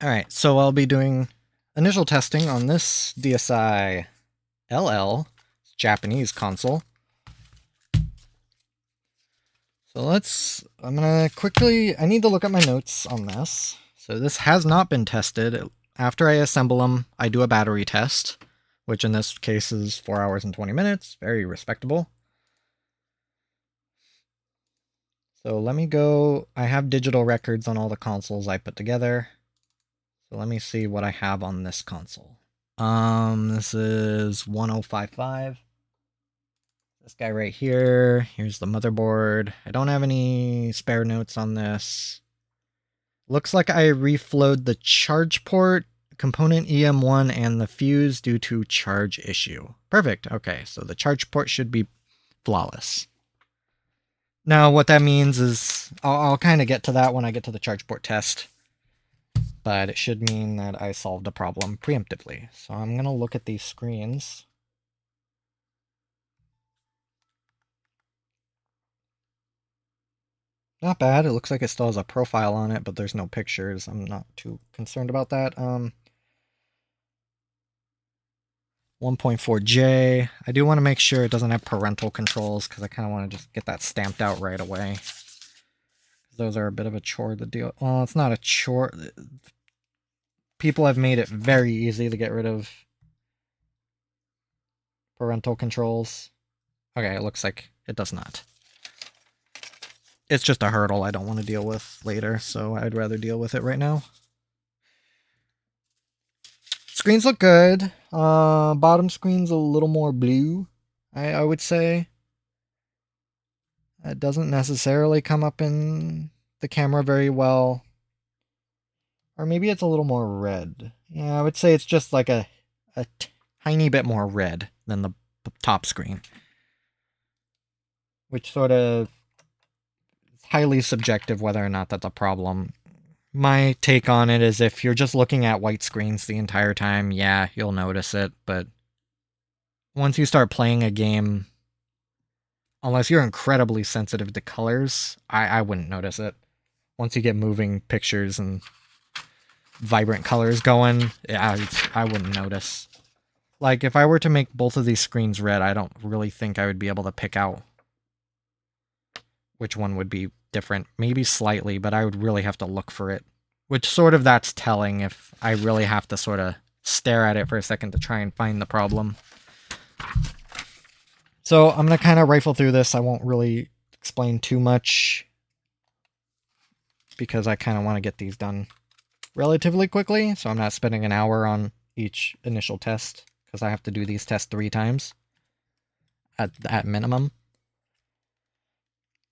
Alright, so I'll be doing initial testing on this DSi LL Japanese console. So I'm gonna quickly, I need to look at my notes on this. So this has not been tested. After I assemble them, I do a battery test, which in this case is 4 hours and 20 minutes. Very respectable. So let me go, I have digital records on all the consoles I put together. So let me see what I have on this console. This is 1055. This guy right here. Here's the motherboard. I don't have any spare notes on this. Looks like I reflowed the charge port, component EM1, and the fuse due to charge issue. Perfect. Okay, so the charge port should be flawless. Now, what that means is, I'll kind of get to that when I get to the charge port test. But it should mean that I solved a problem preemptively. So I'm going to look at these screens. Not bad. It looks like it still has a profile on it, but there's no pictures. I'm not too concerned about that. 1.4J. I do want to make sure it doesn't have parental controls because I kind of want to just get that stamped out right away. Those are a bit of a chore to deal. Well, it's not a chore. People have made it very easy to get rid of parental controls. Okay, it looks like it does not. It's just a hurdle I don't want to deal with later, so I'd rather deal with it right now. Screens look good. Bottom screen's a little more blue, I would say. It doesn't necessarily come up in the camera very well. Or maybe it's a little more red. Yeah, I would say it's just like a tiny bit more red than the top screen. Which sort of is highly subjective whether or not that's a problem. My take on it is if you're just looking at white screens the entire time, yeah, you'll notice it, but once you start playing a game, unless you're incredibly sensitive to colors, I wouldn't notice it. Once you get moving pictures and vibrant colors going, yeah, I wouldn't notice. Like, if I were to make both of these screens red, I don't really think I would be able to pick out which one would be different. Maybe slightly, but I would really have to look for it. Which sort of that's telling if I really have to sort of stare at it for a second to try and find the problem. So I'm going to kind of rifle through this. I won't really explain too much because I kind of want to get these done relatively quickly. So I'm not spending an hour on each initial test because I have to do these tests 3 times at minimum.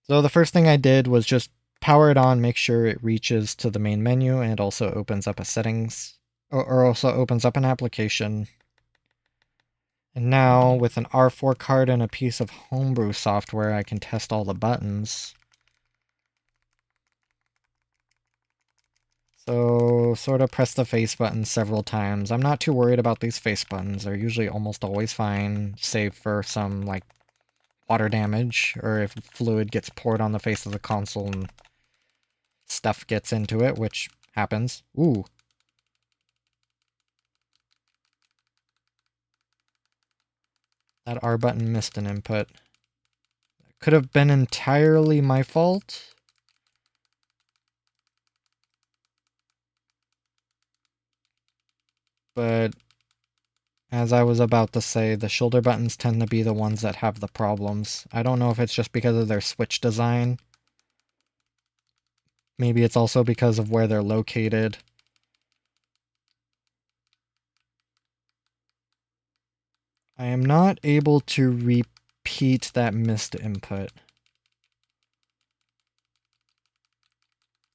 So the first thing I did was just power it on, make sure it reaches to the main menu, and it also opens up a settings, or also opens up an application. And now, with an R4 card and a piece of homebrew software, I can test all the buttons. So, sort of press the face button several times. I'm not too worried about these face buttons. They're usually almost always fine, save for some, like, water damage, or if fluid gets poured on the face of the console and stuff gets into it, which happens. Ooh. That R button missed an input. Could have been entirely my fault. But as I was about to say, the shoulder buttons tend to be the ones that have the problems. I don't know if it's just because of their switch design. Maybe it's also because of where they're located. I am not able to repeat that missed input.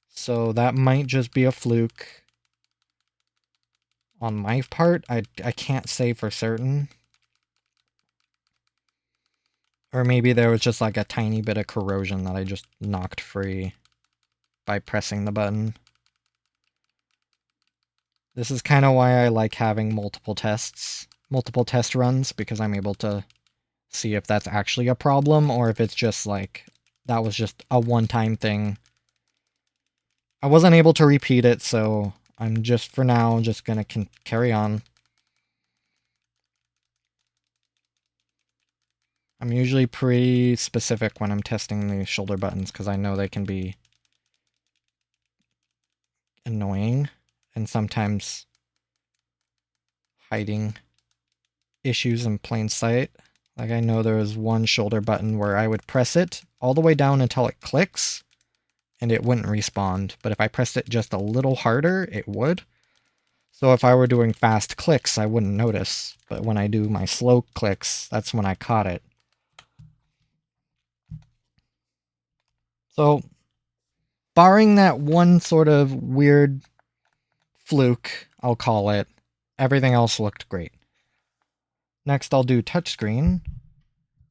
So that might just be a fluke. On my part, I can't say for certain. Or maybe there was just like a tiny bit of corrosion that I just knocked free by pressing the button. This is kind of why I like having multiple test runs, because I'm able to see if that's actually a problem or if it's just like, that was just a one-time thing. I wasn't able to repeat it, so I'm just, for now, just going to carry on. I'm usually pretty specific when I'm testing the shoulder buttons because I know they can be annoying and sometimes hiding issues in plain sight. Like I know there was one shoulder button where I would press it all the way down until it clicks and it wouldn't respond. But if I pressed it just a little harder, it would. So if I were doing fast clicks, I wouldn't notice. But when I do my slow clicks, that's when I caught it. So, barring that one sort of weird fluke, I'll call it, everything else looked great. Next, I'll do touchscreen,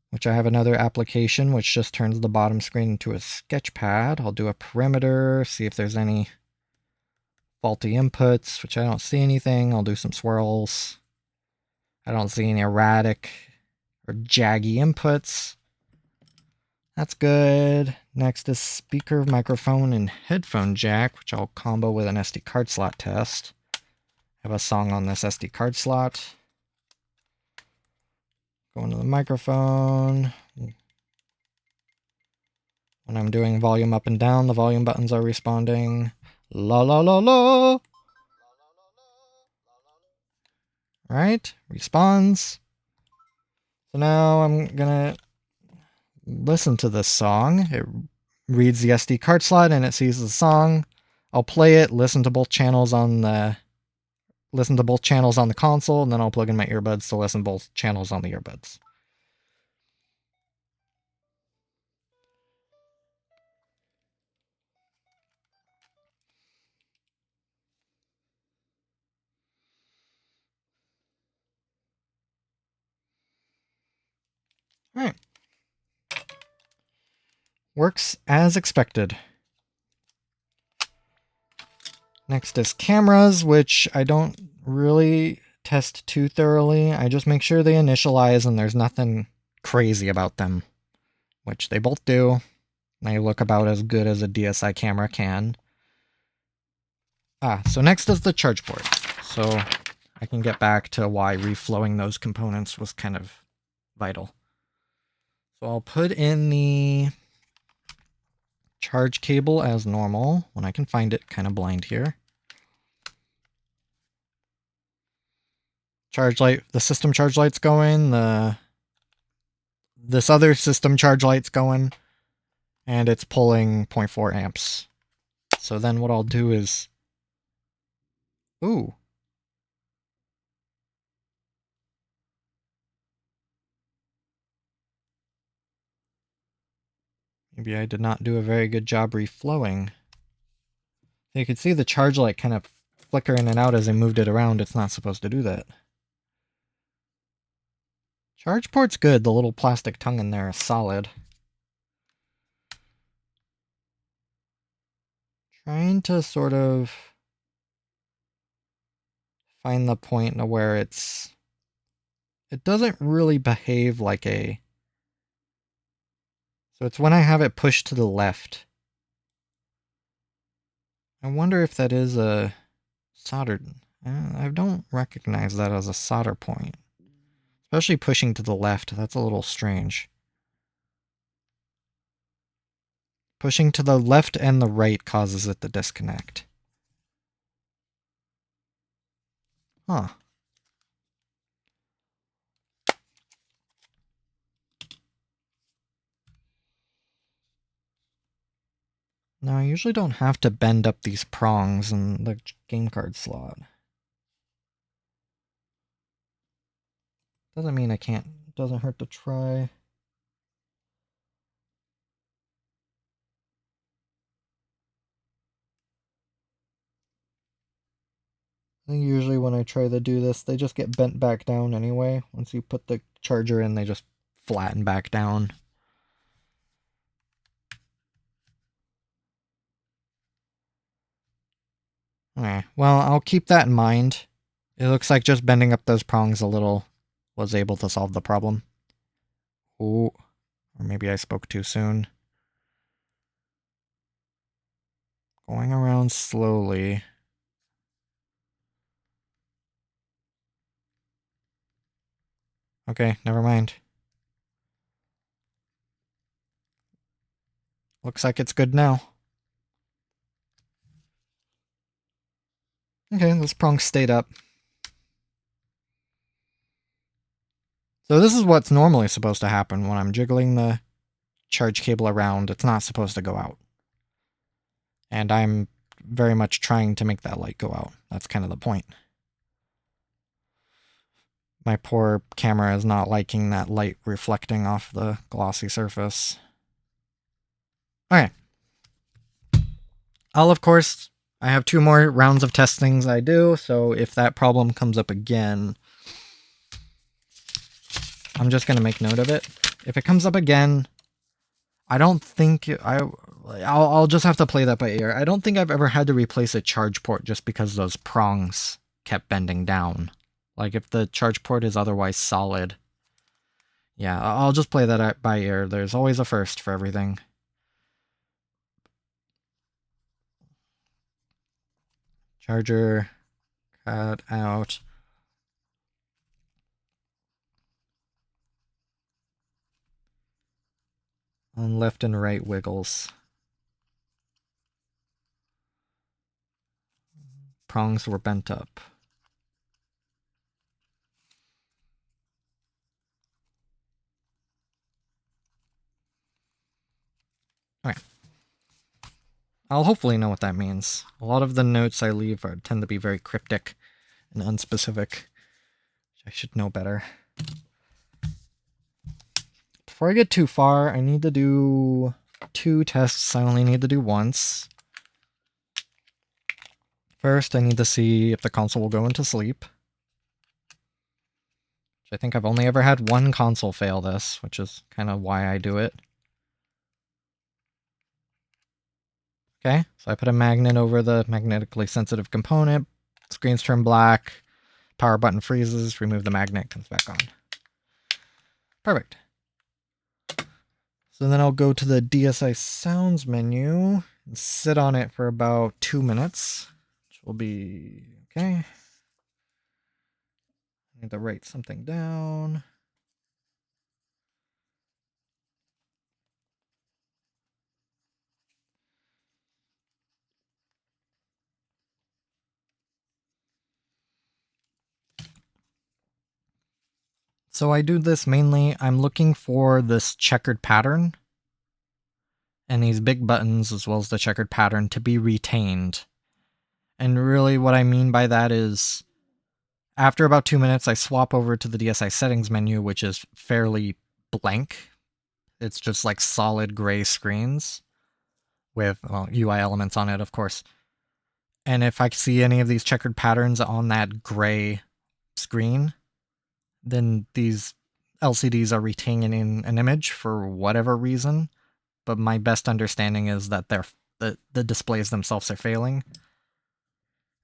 which I have another application which just turns the bottom screen into a sketch pad. I'll do a perimeter, see if there's any faulty inputs, which I don't see anything. I'll do some swirls. I don't see any erratic or jaggy inputs. That's good. Next is speaker, microphone, and headphone jack, which I'll combo with an SD card slot test. I have a song on this SD card slot. Going to the microphone. When I'm doing volume up and down, the volume buttons are responding. La la la la. Right? Responds. So now I'm gonna listen to this song. It reads the SD card slot and it sees the song. I'll play it, listen to both channels on the console, and then I'll plug in my earbuds to listen to both channels on the earbuds. All right. Works as expected. Next is cameras, which I don't really test too thoroughly. I just make sure they initialize and there's nothing crazy about them, which they both do. They look about as good as a DSi camera can. So next is the charge port. So I can get back to why reflowing those components was kind of vital. So I'll put in the charge cable as normal when I can find it, kind of blind here. Charge light, the system charge light's going, this other system charge light's going, and it's pulling 0.4 amps. So then what I'll do is, ooh. Maybe I did not do a very good job reflowing. You can see the charge light kind of flicker in and out as I moved it around. It's not supposed to do that. Charge port's good. The little plastic tongue in there is solid. Trying to sort of find the point where it doesn't really behave like a... So it's when I have it pushed to the left. I wonder if that is a soldered... I don't recognize that as a solder point. Especially pushing to the left, that's a little strange. Pushing to the left and the right causes it to disconnect. Huh. Now, I usually don't have to bend up these prongs in the game card slot. Doesn't mean I can't. Doesn't hurt to try. I think usually when I try to do this, they just get bent back down anyway. Once you put the charger in, they just flatten back down. Okay, well, I'll keep that in mind. It looks like just bending up those prongs a little was able to solve the problem. Ooh, or maybe I spoke too soon. Going around slowly. Okay, never mind. Looks like it's good now. Okay, those prongs stayed up. So this is what's normally supposed to happen when I'm jiggling the charge cable around. It's not supposed to go out. And I'm very much trying to make that light go out. That's kind of the point. My poor camera is not liking that light reflecting off the glossy surface. Okay. Of course, I have 2 more rounds of testings I do, so if that problem comes up again, I'm just going to make note of it. If it comes up again, I don't think I'll just have to play that by ear. I don't think I've ever had to replace a charge port just because those prongs kept bending down. Like if the charge port is otherwise solid. Yeah, I'll just play that by ear. There's always a first for everything. Charger cut out. On left and right wiggles. Prongs were bent up. Okay. I'll hopefully know what that means. A lot of the notes I leave tend to be very cryptic and unspecific. I should know better. Before I get too far, I need to do 2 tests I only need to do once. First, I need to see if the console will go into sleep. Which I think I've only ever had 1 console fail this, which is kind of why I do it. Okay, so I put a magnet over the magnetically sensitive component. Screens turn black. Power button freezes. Remove the magnet, comes back on. Perfect. So then I'll go to the DSI sounds menu and sit on it for about 2 minutes, which will be okay. I need to write something down. So I do this mainly, I'm looking for this checkered pattern and these big buttons as well as the checkered pattern to be retained. And really what I mean by that is after about 2 minutes, I swap over to the DSI settings menu, which is fairly blank. It's just like solid gray screens with UI elements on it, of course. And if I see any of these checkered patterns on that gray screen, then these LCDs are retaining an image for whatever reason. But my best understanding is that the displays themselves are failing.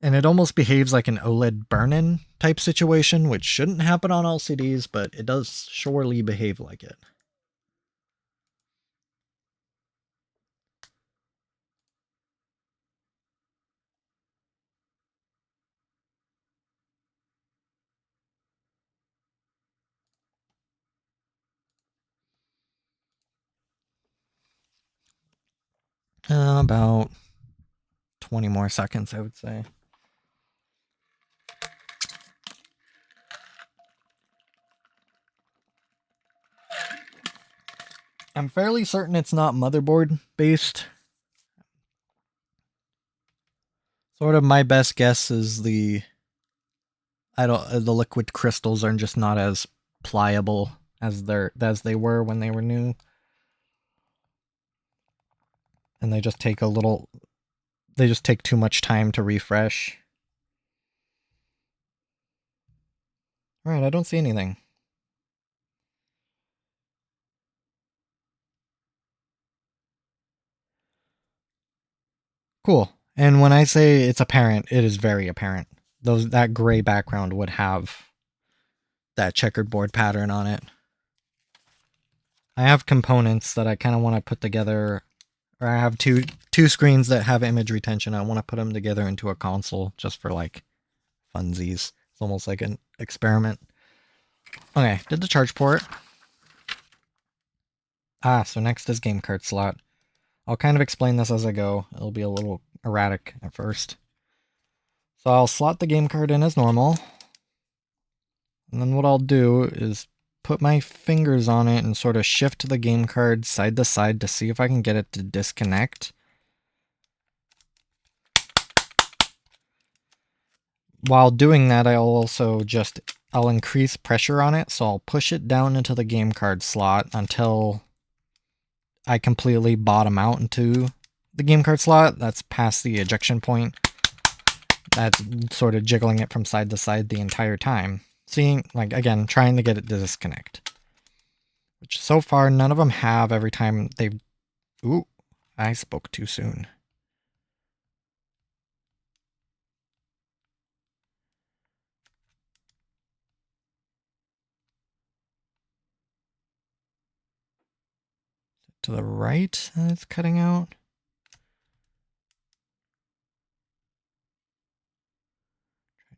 And it almost behaves like an OLED burn-in type situation, which shouldn't happen on LCDs, but it does surely behave like it. About 20 more seconds, I would say. I'm fairly certain it's not motherboard based. Sort of my best guess is the liquid crystals are just not as pliable as they were when they were new. And they just take too much time to refresh. Alright, I don't see anything. Cool. And when I say it's apparent, it is very apparent. That gray background would have that checkered board pattern on it. I have components that I kind of want to put together, or I have two screens that have image retention. I want to put them together into a console just for like funsies. It's almost like an experiment. Okay, did the charge port. So next is game card slot. I'll kind of explain this as I go. It'll be a little erratic at first. So I'll slot the game card in as normal. And then what I'll do is put my fingers on it and sort of shift the game card side to side to see if I can get it to disconnect. While doing that, I'll increase pressure on it, so I'll push it down into the game card slot until I completely bottom out into the game card slot. That's past the ejection point. That's sort of jiggling it from side to side the entire time. Seeing, like, again, trying to get it to disconnect. Which so far, none of them have every time they've... Ooh, I spoke too soon. To the right, it's cutting out.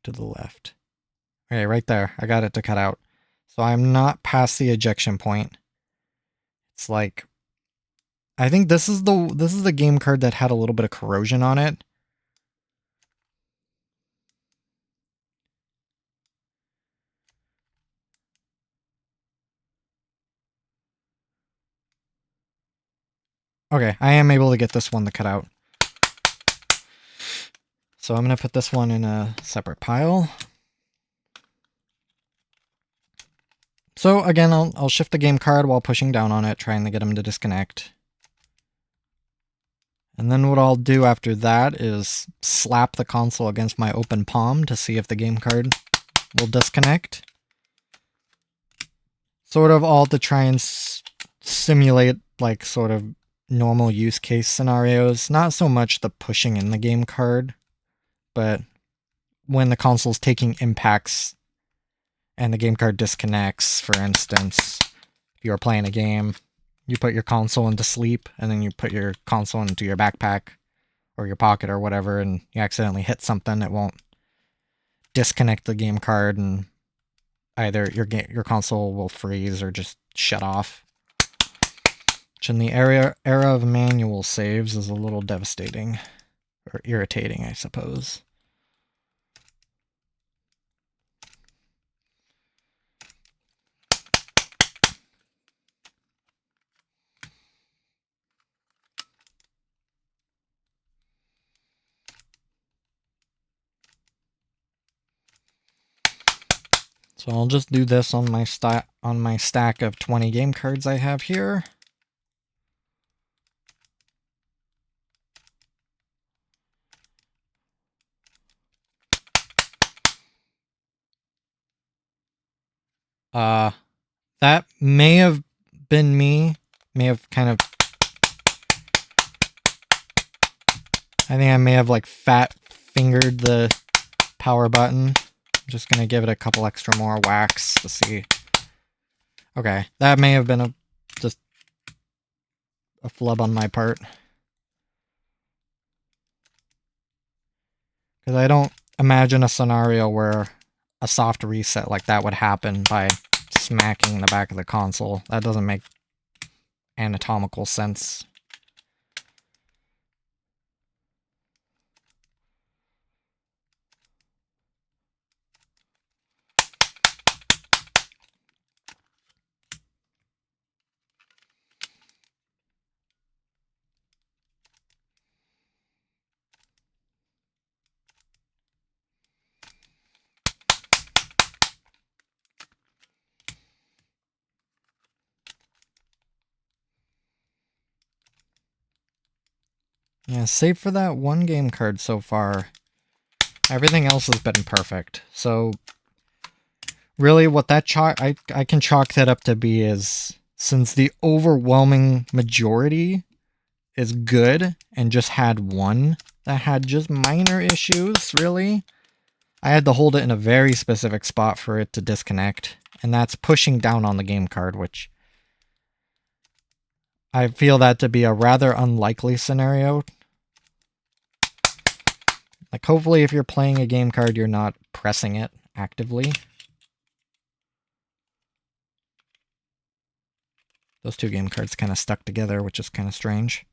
To the left. Okay, right there. I got it to cut out. So I'm not past the ejection point. It's like, I think this is the game card that had a little bit of corrosion on it. Okay, I am able to get this one to cut out. So I'm going to put this one in a separate pile. So again, I'll shift the game card while pushing down on it, trying to get them to disconnect. And then what I'll do after that is slap the console against my open palm to see if the game card will disconnect. Sort of all to try and simulate like sort of normal use case scenarios. Not so much the pushing in the game card, but when the console's taking impacts and the game card disconnects, for instance, if you are playing a game, you put your console into sleep, and then you put your console into your backpack or your pocket or whatever, and you accidentally hit something, it won't disconnect the game card, and either your console will freeze or just shut off. Which in the era of manual saves is a little devastating. Or irritating, I suppose. So I'll just do this on my stack of 20 game cards I have here. That may have been me. May have kind of... I think I may have like fat fingered the power button. I'm just gonna give it a couple extra more whacks to see. Okay, that may have been just a flub on my part. Because I don't imagine a scenario where a soft reset like that would happen by smacking the back of the console. That doesn't make anatomical sense. Yeah, save for that one game card so far. Everything else has been perfect. So really what that I can chalk that up to be is, since the overwhelming majority is good and just had one that had just minor issues, really, I had to hold it in a very specific spot for it to disconnect, and that's pushing down on the game card, which I feel that to be a rather unlikely scenario. Like, hopefully if you're playing a game card, you're not pressing it actively. Those two game cards kind of stuck together, which is kind of strange.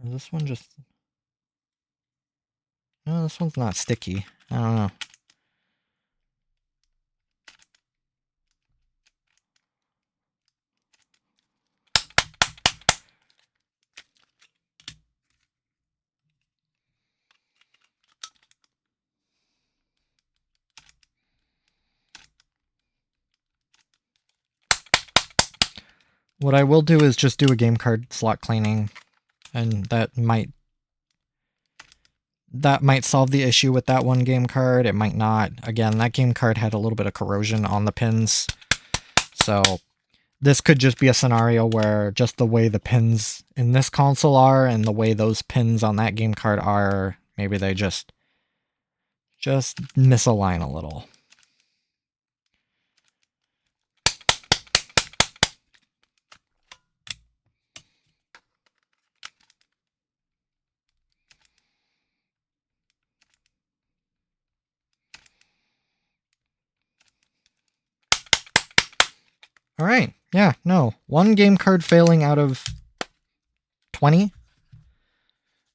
Is this one just... No, this one's not sticky. I don't know. What I will do is just do a game card slot cleaning, and that might solve the issue with that one game card. It might not. Again, that game card had a little bit of corrosion on the pins, so this could just be a scenario where just the way the pins in this console are and the way those pins on that game card are, maybe they just misalign a little. All right. Yeah, no. One game card failing out of 20.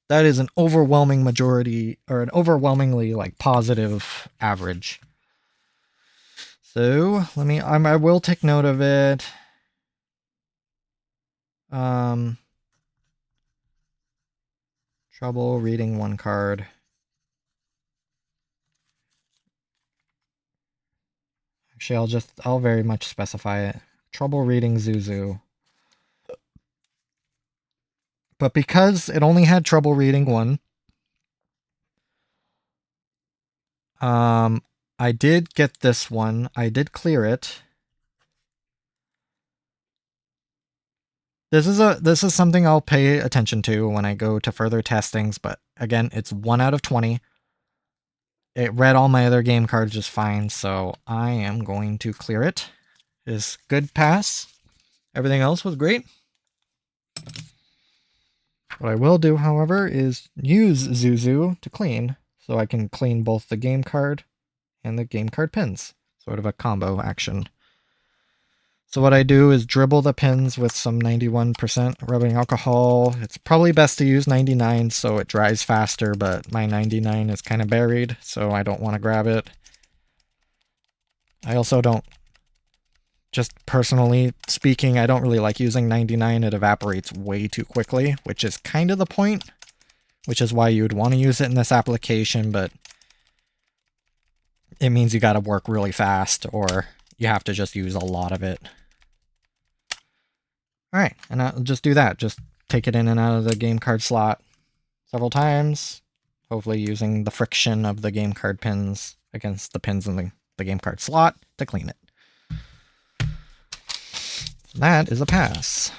That is an overwhelming majority, or an overwhelmingly like positive average. So I will take note of it. Trouble reading one card. Actually, I'll very much specify it. Trouble reading Zuzu. But because it only had trouble reading one, I did get this one. I did clear it. This is something I'll pay attention to when I go to further testings, but again, it's 1 out of 20. It read all my other game cards just fine, so I am going to clear it. It's good pass. Everything else was great. What I will do, however, is use Zuzu to clean, so I can clean both the game card and the game card pins. Sort of a combo action. So what I do is dribble the pins with some 91% rubbing alcohol. It's probably best to use 99 so it dries faster, but my 99 is kind of buried, so I don't want to grab it. I also don't, just personally speaking, I don't really like using 99. It evaporates way too quickly, which is kind of the point, which is why you would want to use it in this application, but it means you got to work really fast, or you have to just use a lot of it. All right, and I'll just do that. Just take it in and out of the game card slot several times, hopefully using the friction of the game card pins against the pins in the game card slot to clean it. That is a pass.